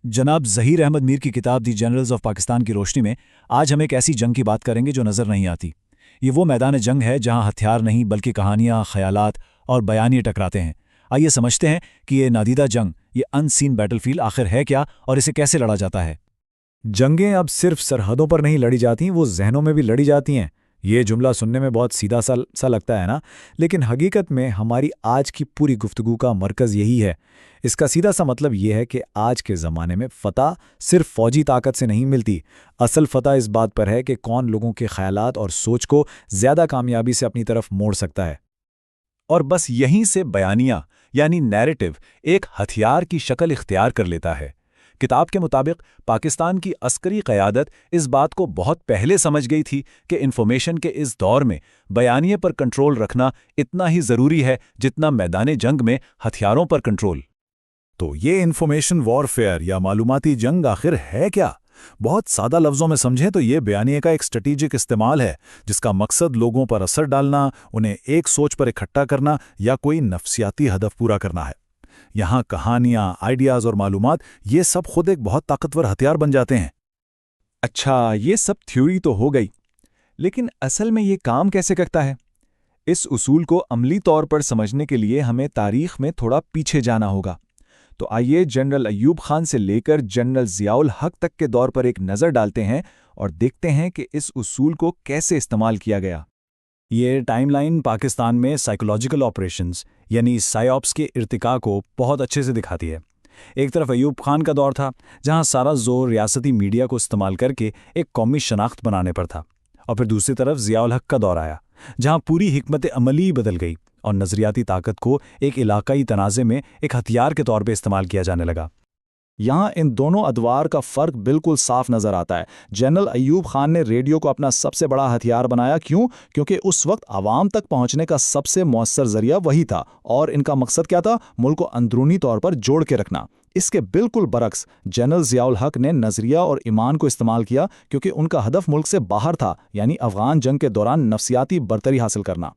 जनाब ज़हीर अहमद मीर की किताब दी जनरल्स ऑफ पाकिस्तान की रोशनी में आज हम एक ऐसी जंग की बात करेंगे जो नज़र नहीं आती। ये वो मैदान जंग है जहां हथियार नहीं बल्कि कहानियां, ख्यालात और बयानिए टकराते हैं। आइए समझते हैं कि ये नादीदा जंग, ये अनसीन बैटलफील्ड आखिर है क्या और इसे कैसे लड़ा जाता है। जंगें अब सिर्फ सरहदों पर नहीं लड़ी जाती, वो जहनों में भी लड़ी जाती हैं। ये जुमला सुनने में बहुत सीधा सा लगता है ना, लेकिन हकीकत में हमारी आज की पूरी गुफ्तगू का मरकज़ यही है। इसका सीधा सा मतलब ये है कि आज के ज़माने में फ़तह सिर्फ फ़ौजी ताकत से नहीं मिलती। असल फ़तह इस बात पर है कि कौन लोगों के ख़यालात और सोच को ज़्यादा कामयाबी से अपनी तरफ मोड़ सकता है। और बस यहीं से बयानिया यानी नैरेटिव एक हथियार की शक्ल इख्तियार कर लेता है। किताब के मुताबिक पाकिस्तान की अस्करी क़यादत इस बात को बहुत पहले समझ गई थी कि इंफॉर्मेशन के इस दौर में बयानिए पर कंट्रोल रखना इतना ही ज़रूरी है जितना मैदाने जंग में हथियारों पर कंट्रोल। तो ये इन्फॉर्मेशन वॉरफेयर या मालूमाती जंग आखिर है क्या? बहुत सादा लफ्ज़ों में समझें तो ये बयानिए का एक स्ट्रेटेजिक इस्तेमाल है जिसका मकसद लोगों पर असर डालना, उन्हें एक सोच पर इकट्ठा करना या कोई नफसियाती हदफ पूरा करना है। यहाँ कहानियाँ, आइडियाज़ और मालूमात ये सब खुद एक बहुत ताकतवर हथियार बन जाते हैं। अच्छा, ये सब थ्योरी तो हो गई, लेकिन असल में ये काम कैसे करता है? इस उसूल को अमली तौर पर समझने के लिए हमें तारीख में थोड़ा पीछे जाना होगा। तो आइए जनरल अय्यूब खान से लेकर जनरल ज़ियाउल हक तक के दौर पर एक नज़र डालते हैं और देखते हैं कि इस उसूल को कैसे इस्तेमाल किया गया। ये टाइमलाइन पाकिस्तान में साइकोलॉजिकल ऑपरेशंस यानी साइऑप्स के इर्तिका को बहुत अच्छे से दिखाती है। एक तरफ अय्यूब खान का दौर था जहां सारा जोर रियासती मीडिया को इस्तेमाल करके एक कौमी शनाख्त बनाने पर था, और फिर दूसरी तरफ ज़ियाउल हक का दौर आया जहां पूरी हिकमत अमली बदल गई और नज़रियाती ताकत को एक इलाकाई तनाज़े में एक हथियार के तौर पर इस्तेमाल किया जाने लगा। यहाँ इन दोनों अदवार का फ़र्क बिल्कुल साफ नज़र आता है। जनरल अय्यूब खान ने रेडियो को अपना सबसे बड़ा हथियार बनाया। क्यों? क्योंकि उस वक्त आवाम तक पहुँचने का सबसे मौसर ज़रिया वही था, और इनका मकसद क्या था? मुल्क को अंदरूनी तौर पर जोड़ के रखना। इसके बिल्कुल बरक्स जनरल ज़ियाउल हक ने नज़रिया और ईमान को इस्तेमाल किया, क्योंकि उनका हदफ मुल्क से बाहर था, यानी अफ़गान जंग के दौरान नफसियाती बरतरी हासिल करना।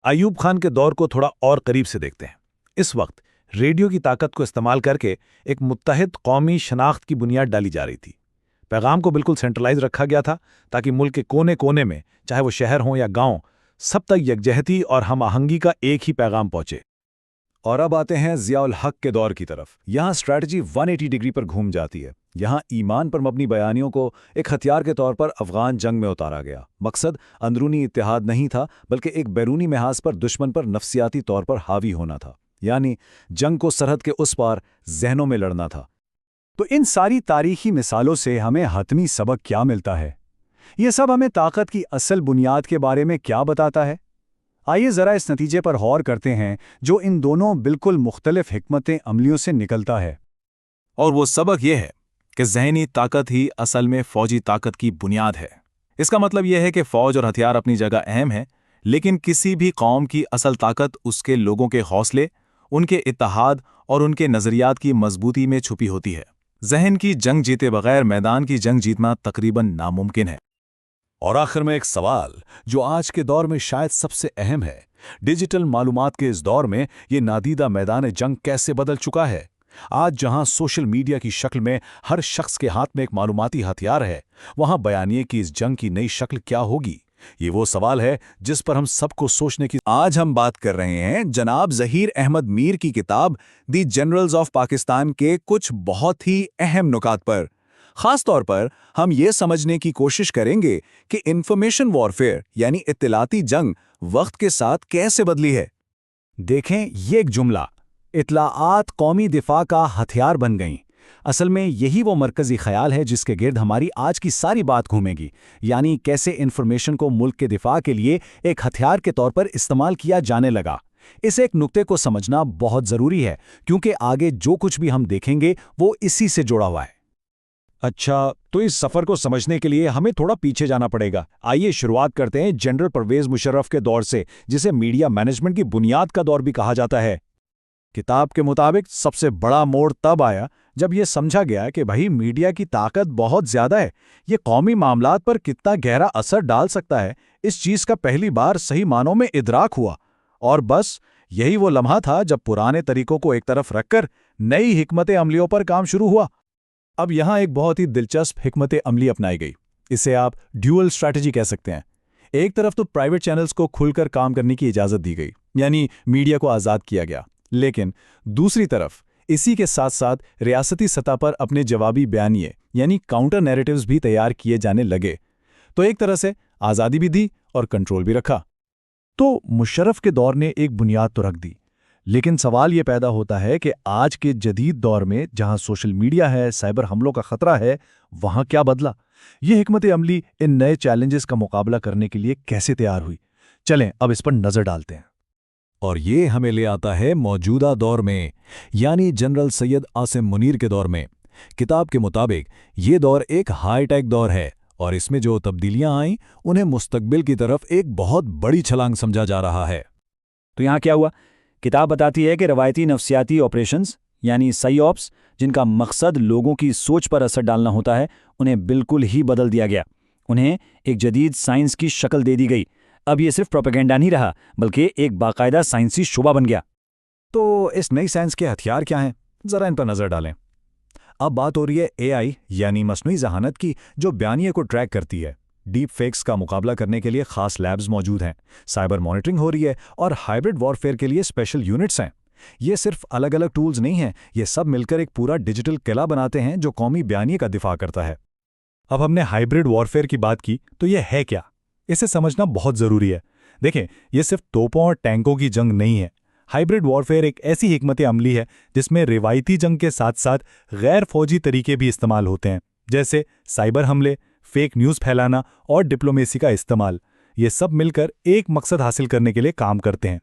अय्यूब खान के दौर को थोड़ा और करीब से देखते हैं। इस वक्त रेडियो की ताकत को इस्तेमाल करके एक मुत्तहिद कौमी शनाख्त की बुनियाद डाली जा रही थी। पैगाम को बिल्कुल सेंट्रलाइज रखा गया था ताकि मुल्क के कोने कोने में, चाहे वो शहर हों या गांव, सब तक यकजहती और हम आहंगी का एक ही पैगाम पहुंचे। और अब आते हैं ज़ियाउल हक के दौर की तरफ। यहाँ स्ट्रैटेजी 180 डिग्री पर घूम जाती है। यहाँ ईमान पर मबनी बयानियों को एक हथियार के तौर पर अफ़गान जंग में उतारा गया। मकसद अंदरूनी इत्तेहाद नहीं था, बल्कि एक बैरूनी महाज पर दुश्मन पर नफसियाती तौर पर हावी होना था, यानी जंग को सरहद के उस पार जहनों में लड़ना था। तो इन सारी तारीखी मिसालों से हमें हतमी सबक क्या मिलता है? ये सब हमें ताकत की असल बुनियाद के बारे में क्या बताता है? आइए ज़रा इस नतीजे पर गौर करते हैं जो इन दोनों बिल्कुल मुख्तलिफ हिकमतें अमलियों से निकलता है। और वो सबक ये है कि ज़हनी ताकत ही असल में फ़ौजी ताकत की बुनियाद है। इसका मतलब यह है कि फ़ौज और हथियार अपनी जगह अहम है, लेकिन किसी भी कौम की असल ताकत उसके लोगों के हौसले, उनके इत्तेहाद और उनके नज़रियात की मजबूती में छुपी होती है। ज़हन की जंग जीते बगैर मैदान की जंग जीतना तकरीबन नामुमकिन है। और आखिर में एक सवाल जो आज के दौर में शायद सबसे अहम है। डिजिटल मालूमात के इस दौर में ये नादीदा मैदान जंग कैसे बदल चुका है? आज जहां सोशल मीडिया की शक्ल में हर शख्स के हाथ में एक मालूमाती हथियार है, वहां बयानिए की इस जंग की नई शक्ल क्या होगी? ये वो सवाल है जिस पर हम सबको सोचने की। आज हम बात कर रहे हैं जनाब ज़हीर अहमद मीर की किताब दी जनरल्स ऑफ पाकिस्तान के कुछ बहुत ही अहम नुकात पर। खास तौर पर हम ये समझने की कोशिश करेंगे कि इंफॉर्मेशन वॉरफेयर यानी इत्तलाती जंग वक्त के साथ कैसे बदली है। देखें, ये एक जुमला, इत्तलाआत कौमी दिफा का हथियार बन गईं। असल में यही वो मरकज़ी ख्याल है जिसके गिर्द हमारी आज की सारी बात घूमेगी, यानी कैसे इंफॉर्मेशन को मुल्क के दिफा के लिए एक हथियार के तौर पर इस्तेमाल किया जाने लगा। इस एक नुक्ते को समझना बहुत ज़रूरी है, क्योंकि आगे जो कुछ भी हम देखेंगे वो इसी से जुड़ा हुआ है। अच्छा, तो इस सफ़र को समझने के लिए हमें थोड़ा पीछे जाना पड़ेगा। आइए शुरुआत करते हैं जनरल परवेज़ मुशर्रफ के दौर से, जिसे मीडिया मैनेजमेंट की बुनियाद का दौर भी कहा जाता है। किताब के मुताबिक सबसे बड़ा मोड़ तब आया जब यह समझा गया कि भाई मीडिया की ताकत बहुत ज़्यादा है। ये कौमी मामलात पर कितना गहरा असर डाल सकता है, इस चीज़ का पहली बार सही मानों में इदराक हुआ। और बस यही वो लम्हा था जब पुराने तरीकों को एक तरफ रखकर नई हिकमत अमलियों पर काम शुरू हुआ। اب یہاں ایک بہت ہی دلچسپ حکمت عملی اپنائی گئی. اسے آپ ڈیول اسٹریٹجی کہہ سکتے ہیں. ایک طرف تو پرائیویٹ چینلز کو کھل کر کام کرنے کی اجازت دی گئی، یعنی میڈیا کو آزاد کیا گیا، لیکن دوسری طرف اسی کے ساتھ ساتھ ریاستی سطح پر اپنے جوابی بیانیے یعنی کاؤنٹر نیریٹیوز بھی تیار کیے جانے لگے. تو ایک طرح سے آزادی بھی دی اور کنٹرول بھی رکھا. تو مشرف کے دور نے ایک بنیاد تو رکھ دی، لیکن سوال یہ پیدا ہوتا ہے کہ آج کے جدید دور میں جہاں سوشل میڈیا ہے، سائبر حملوں کا خطرہ ہے، وہاں کیا بدلا؟ یہ حکمت عملی ان نئے چیلنجز کا مقابلہ کرنے کے لیے کیسے تیار ہوئی؟ چلیں اب اس پر نظر ڈالتے ہیں. اور یہ ہمیں لے آتا ہے موجودہ دور میں، یعنی جنرل سید عاصم منیر کے دور میں. کتاب کے مطابق یہ دور ایک ہائی ٹیک دور ہے، اور اس میں جو تبدیلیاں آئیں انہیں مستقبل کی طرف ایک بہت بڑی چھلانگ سمجھا جا رہا ہے. تو یہاں کیا ہوا؟ کتاب بتاتی ہے کہ روایتی نفسیاتی آپریشنز یعنی سائی آپس، جن کا مقصد لوگوں کی سوچ پر اثر ڈالنا ہوتا ہے، انہیں بالکل ہی بدل دیا گیا. انہیں ایک جدید سائنس کی شکل دے دی گئی. اب یہ صرف پروپیگنڈا نہیں رہا، بلکہ ایک باقاعدہ سائنسی شعبہ بن گیا. تو اس نئی سائنس کے ہتھیار کیا ہیں؟ ذرا ان پر نظر ڈالیں. اب بات ہو رہی ہے اے آئی یعنی مصنوعی ذہانت کی، جو بیانیے کو ٹریک کرتی ہے. ڈیپ فیکس کا مقابلہ کرنے کے لیے خاص لیبز موجود ہیں، سائبر مانیٹرنگ ہو رہی ہے، اور ہائبرڈ وارفیئر کے لیے اسپیشل یونٹس ہیں. یہ صرف الگ الگ ٹولز نہیں ہیں، یہ سب مل کر ایک پورا ڈیجیٹل قلعہ بناتے ہیں جو قومی بیانیے کا دفاع کرتا ہے. اب ہم نے ہائبرڈ وارفیئر کی بات کی، تو یہ ہے کیا؟ اسے سمجھنا بہت ضروری ہے. دیکھیں، یہ صرف توپوں اور ٹینکوں کی جنگ نہیں ہے. ہائبرڈ وارفیئر ایک ایسی حکمت عملی ہے جس میں روایتی جنگ کے ساتھ ساتھ غیر فوجی طریقے بھی استعمال ہوتے ہیں، جیسے سائبر حملے، فیک نیوز پھیلانا اور ڈپلومیسی کا استعمال. یہ سب مل کر ایک مقصد حاصل کرنے کے لیے کام کرتے ہیں.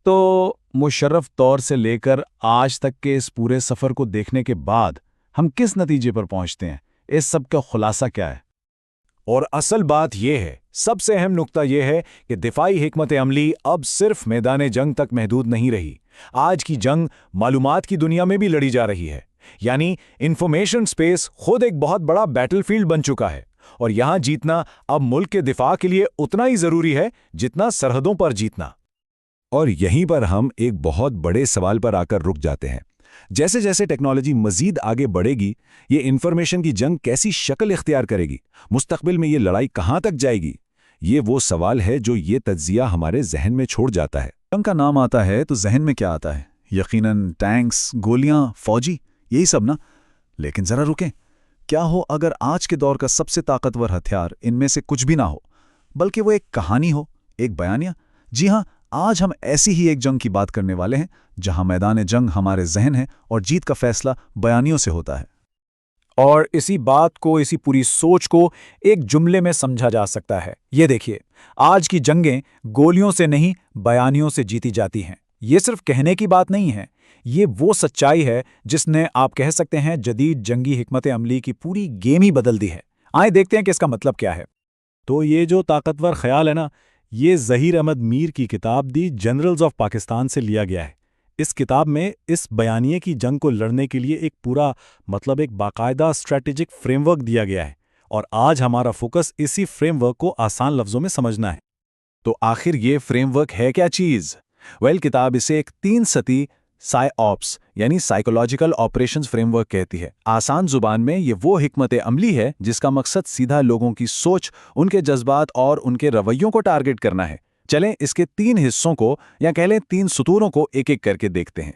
تو مشرف دور سے لے کر آج تک کے اس پورے سفر کو دیکھنے کے بعد ہم کس نتیجے پر پہنچتے ہیں؟ اس سب کا خلاصہ کیا ہے؟ اور اصل بات یہ ہے، سب سے اہم نقطہ یہ ہے کہ دفاعی حکمت عملی اب صرف میدان جنگ تک محدود نہیں رہی. آج کی جنگ معلومات کی دنیا میں بھی لڑی جا رہی ہے. یعنی انفارمیشن سپیس خود ایک بہت بڑا بیٹل فیلڈ بن چکا ہے، اور یہاں جیتنا اب ملک کے دفاع کے لیے اتنا ہی ضروری ہے جتنا سرحدوں پر جیتنا. اور یہیں پر ہم ایک بہت بڑے سوال پر آ کر رک جاتے ہیں. جیسے جیسے ٹیکنالوجی مزید آگے بڑھے گی، یہ انفارمیشن کی جنگ کیسی شکل اختیار کرے گی؟ مستقبل میں یہ لڑائی کہاں تک جائے گی؟ یہ وہ سوال ہے جو یہ تجزیہ ہمارے ذہن میں چھوڑ جاتا ہے. جنگ کا نام آتا ہے تو ذہن میں کیا آتا ہے؟ یقیناً ٹینکس، گولیاں، فوجی، یہی سب نا. لیکن ذرا رکیں، کیا ہو اگر آج کے دور کا سب سے طاقتور ہتھیار ان میں سے کچھ بھی نہ ہو، بلکہ وہ ایک کہانی ہو، ایک بیانیہ؟ جی ہاں، آج ہم ایسی ہی ایک جنگ کی بات کرنے والے ہیں جہاں میدان جنگ ہمارے ذہن ہے اور جیت کا فیصلہ بیانیوں سے ہوتا ہے. اور اسی بات کو، اسی پوری سوچ کو ایک جملے میں سمجھا جا سکتا ہے. یہ دیکھیے، آج کی جنگیں گولیوں سے نہیں، بیانیوں سے جیتی جاتی ہیں. یہ صرف کہنے کی بات نہیں ہے، یہ وہ سچائی ہے جس نے، آپ کہہ سکتے ہیں، جدید جنگی حکمت عملی کی پوری گیم ہی بدل دی ہے. آئیں دیکھتے ہیں کہ اس کا مطلب کیا ہے. تو یہ جو طاقتور خیال ہے نا، یہ ظہیر احمد میر کی کتاب دی جنرلز آف پاکستان سے لیا گیا ہے. اس کتاب میں اس بیانیے کی جنگ کو لڑنے کے لیے ایک پورا ایک باقاعدہ اسٹریٹجک فریم ورک دیا گیا ہے، اور آج ہمارا فوکس اسی فریم ورک کو آسان لفظوں میں سمجھنا ہے. تو آخر یہ فریم ورک ہے کیا چیز؟ کتاب اسے ایک 3 سطحی سائی آپس یعنی سائیکولوجیکل آپریشنز فریم ورک کہتی ہے. آسان زبان میں یہ وہ حکمت عملی ہے جس کا مقصد سیدھا لوگوں کی سوچ، ان کے جذبات اور ان کے رویوں کو ٹارگٹ کرنا ہے. چلیں اس کے 3 حصوں کو، یا کہہ لیں 3 ستونوں کو، ایک ایک کر کے دیکھتے ہیں.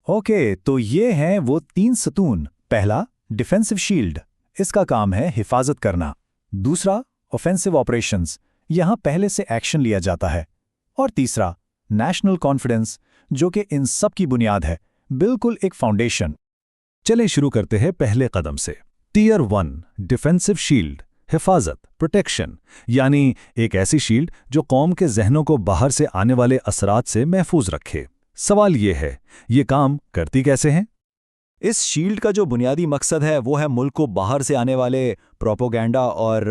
اوکے، تو یہ ہیں وہ 3 ستون. پہلا، ڈیفینسو شیلڈ، اس کا کام ہے حفاظت کرنا. دوسرا، اوفینسو آپریشنز، یہاں پہلے سے ایکشن لیا جاتا ہے. اور تیسرا، نیشنل کانفیڈنس، جو کہ ان سب کی بنیاد ہے، بالکل ایک فاؤنڈیشن. چلیں شروع کرتے ہیں پہلے قدم سے. ٹیئر 1، ڈیفینسو شیلڈ، حفاظت، پروٹیکشن، یعنی ایک ایسی شیلڈ جو قوم کے ذہنوں کو باہر سے آنے والے اثرات سے محفوظ رکھے. سوال یہ ہے، یہ کام کرتی کیسے ہیں؟ اس شیلڈ کا جو بنیادی مقصد ہے وہ ہے ملک کو باہر سے آنے والے پروپیگنڈا اور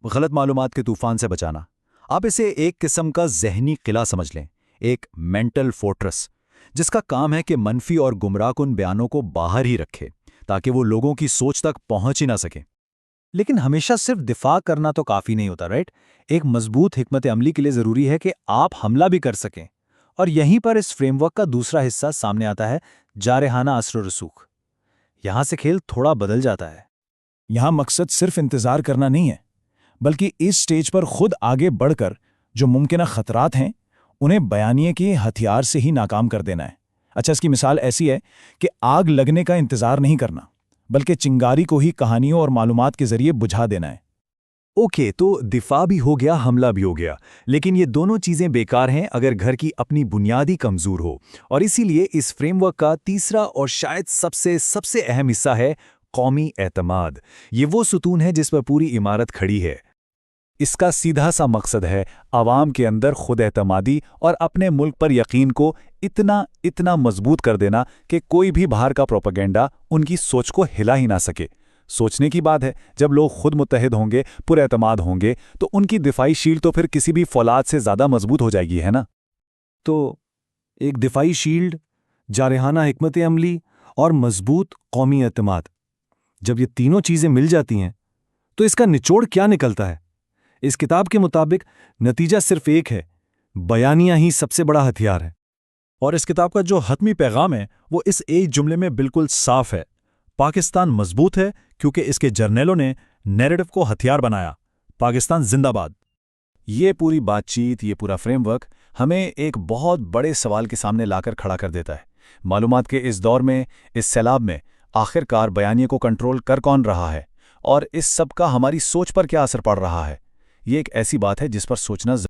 غلط معلومات کے طوفان سے بچانا. آپ اسے ایک قسم کا ذہنی قلعہ سمجھ لیں، ایک مینٹل فورٹریس، جس کا کام ہے کہ منفی اور گمراہ کن بیانوں کو باہر ہی رکھے تاکہ وہ لوگوں کی سوچ تک پہنچ ہی نہ سکیں. لیکن ہمیشہ صرف دفاع کرنا تو کافی نہیں ہوتا، رائٹ؟ ایک مضبوط حکمت عملی کے لیے ضروری ہے کہ آپ حملہ بھی کر سکیں. اور یہیں پر اس فریم ورک کا دوسرا حصہ سامنے آتا ہے، جارحانہ اثر و رسوخ. यहां से खेल थोड़ा बदल जाता है। यहाँ मकसद सिर्फ इंतजार करना नहीं है, बल्कि इस स्टेज पर खुद आगे बढ़कर जो मुमकिन खतरात हैं उन्हें बयानिए के हथियार से ही नाकाम कर देना है। अच्छा, इसकी मिसाल ऐसी है कि आग लगने का इंतजार नहीं करना, बल्कि चिंगारी को ही कहानियों और मालूमात के जरिए बुझा देना है। ओके, तो दिफा भी हो गया, हमला भी हो गया, लेकिन ये दोनों चीजें बेकार हैं अगर घर की अपनी बुनियादी कमजोर हो। और इसीलिए इस फ्रेमवर्क का तीसरा और शायद सबसे अहम हिस्सा है कौमी एतमाद। ये वो सुतून है जिस पर पूरी इमारत खड़ी है। इसका सीधा सा मकसद है आवाम के अंदर खुद एतमादी और अपने मुल्क पर यकीन को इतना मजबूत कर देना कि कोई भी बाहर का प्रोपेगेंडा उनकी सोच को हिला ही ना सके। सोचने की बात है, जब लोग खुद मुत्तहिद होंगे, पुरएतमाद होंगे, तो उनकी दिफाई शील्ड तो फिर किसी भी फौलाद से ज़्यादा मजबूत हो जाएगी, है ना? तो एक दिफाई शील्ड, जारहाना हिकमत अमली और मजबूत कौमी एतमाद, जब ये तीनों चीज़ें मिल जाती हैं तो इसका निचोड़ क्या निकलता है? इस किताब के मुताबिक नतीजा सिर्फ एक है, बयानिया ही सबसे बड़ा हथियार है। और इस किताब का जो हतमी पैगाम है वो इस एक जुमले में बिल्कुल साफ है। पाकिस्तान मजबूत है क्योंकि इसके जर्नैलों ने नैरेटिव को हथियार बनाया। पाकिस्तान जिंदाबाद। ये पूरी बातचीत, ये पूरा फ्रेमवर्क हमें एक बहुत बड़े सवाल के सामने लाकर खड़ा कर देता है। मालूमात के इस दौर में, इस सैलाब में, आखिरकार बयानिए को कंट्रोल कर कौन रहा है, और इस सब का हमारी सोच पर क्या असर पड़ रहा है? ये एक ऐसी बात है जिस पर सोचना